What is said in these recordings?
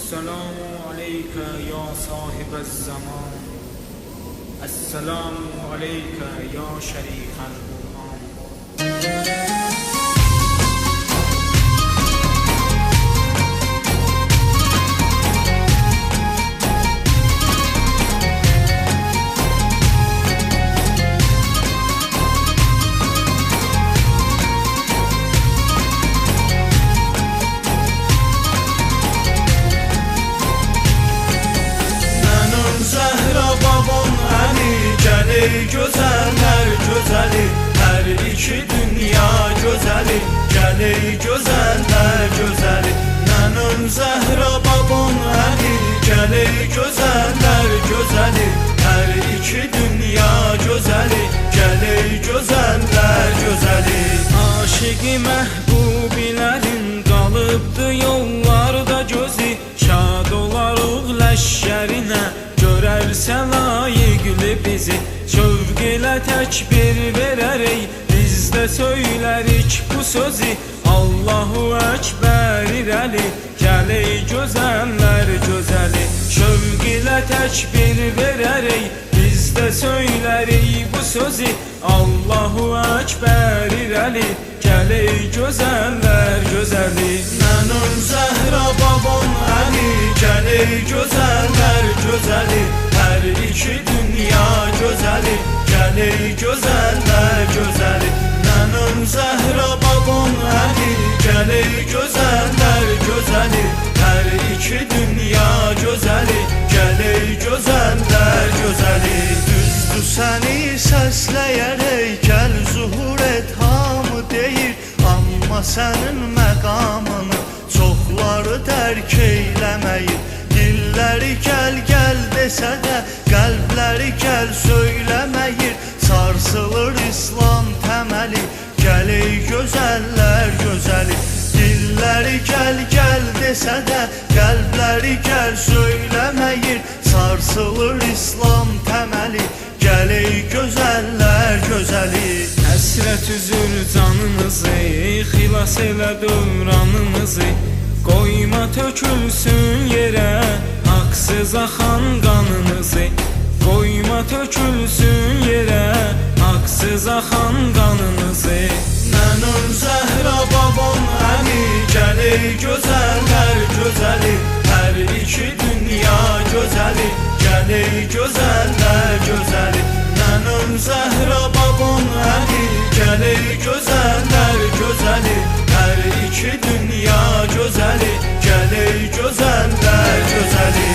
السلام عليك يا صاحب الزمان، السلام عليك يا شريك القرآن. Ey güzeller güzeli, her iki dünya güzeli. Gel ey güzeller güzeli, Nənəm Zəhra babam Ali. Gel ey güzeller güzeli, her iki dünya güzeli. Gel ey güzeller güzeli. Aşıqı məhbubilərin qalıbdı yollarda gözü, şad olarıq ləşkərinə görərsə layiqli bizi. Şövq ilə təkbir verərək biz də söylərik bu sözü, Allahu Əkbər irəli, gəl ey gözəllər gözəli. Şövq ilə təkbir verərək biz də söylərik bu sözü, Allahu Əkbər irəli, gəl ey gözəllər gözəli. Nənəm Zəhra babam Ali. Gel ey güzeller güzeli, her iki dünya güzeli. Gel ey güzeller güzeli, Nənəm Zəhra babam Ali. Gel ey güzeller güzeli, her iki dünya güzeli. Gel ey güzeller güzeli. Düzdür səni səsləyərək gəl zuhur et hamı deyir, amma sənin məqamını çoxları dərk eyləməyir. Dilləri gəl gəl desə də qəlbləri gəl söyləməyir. Sarsılır İslam təməli, gəl ey gözəllər gözəli. Dilləri gəl gəl desə də qəlbləri gəl söyləməyir. Sarsılır İslam təməli, gəl ey gözəllər gözəli. Həsrət üzür canınızı, xilas elə dövranınızı, qoyma tökülsün yerə haqsız axan qanınızı. Qoyma tökülsün yerə haqsız axan qanınızı. Nənəm Zəhra babam Ali. Gəl ey gözəllər gözəli, hər iki dünya gözəli. Gəl ey gözəllər gözəli, Nənəm Zəhra babam Ali. Gəl ey gözəllər gözəli, hər iki dünya gözəli. Gəl ey gözəllər gözəli.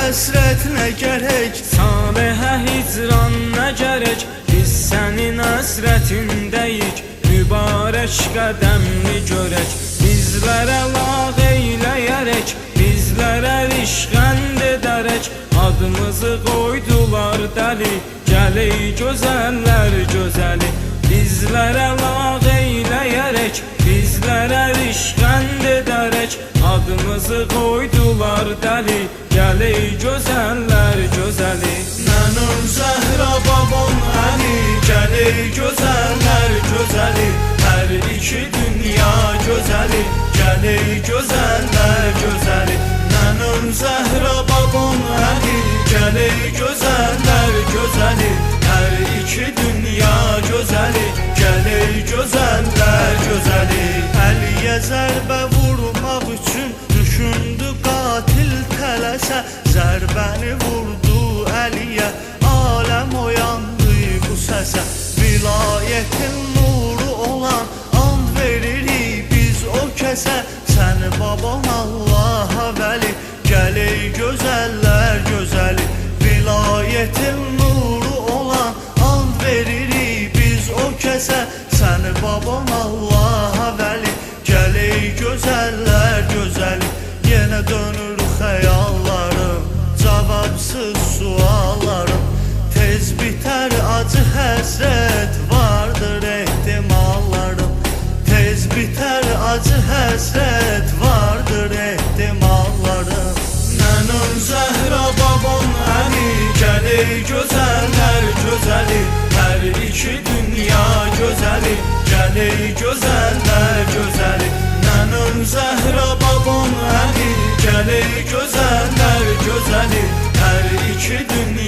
Həsrət nə gərək, Salihə hicran nə gərək, biz sənin həsrətindəyik, mübarək qədəmli görək. Bizlərə lağ eyləyərək, bizlərə rişqənd edərək, adımızı qoydular dəli, gəl ey gözəllər gözəli. Bizlərə lağ eyləyərək, bizlərə rişqənd edərək, adımızı qoydular dəli, gəl ey gözəllər gözəli. Nənəm Zəhra babam Ali. Gəl ey gözəllər gözəli, hər iki dünya gözəli. Gəl ey gözəllər gözəli, Nənəm Zəhra babam Ali. Gəl ey gözəllər gözəli, hər iki dünya gözəli. Gəl ey gözəllər gözəli. Əliyə zərbə vurmaq üçün düşündü qatil tələsə, zərbəni vurdu Əliyə, aləm oyandı bu səsə. Vilayətin nuru olan and veririk biz o kəsə, səni babam Allaha vəli, gəl ey gözəllər gözəli. Vilayətin nuru olan and veririk biz o kəsə, səni babam Allaha vəli, gəl ey gözəllər gözəli. Yenə dönür xəyallarım, cavabsız suallarım, tez bitər acı həsrət var. həsrət vardır ehtimalları. Nənun Zəhra babon əli, gəlir gözəllər gözəli, hər iki dünya gözəli, gəlir gözəllər gözəli. Nənun Zəhra babon əli, gəlir gözəllər gözəli, hər iki dünya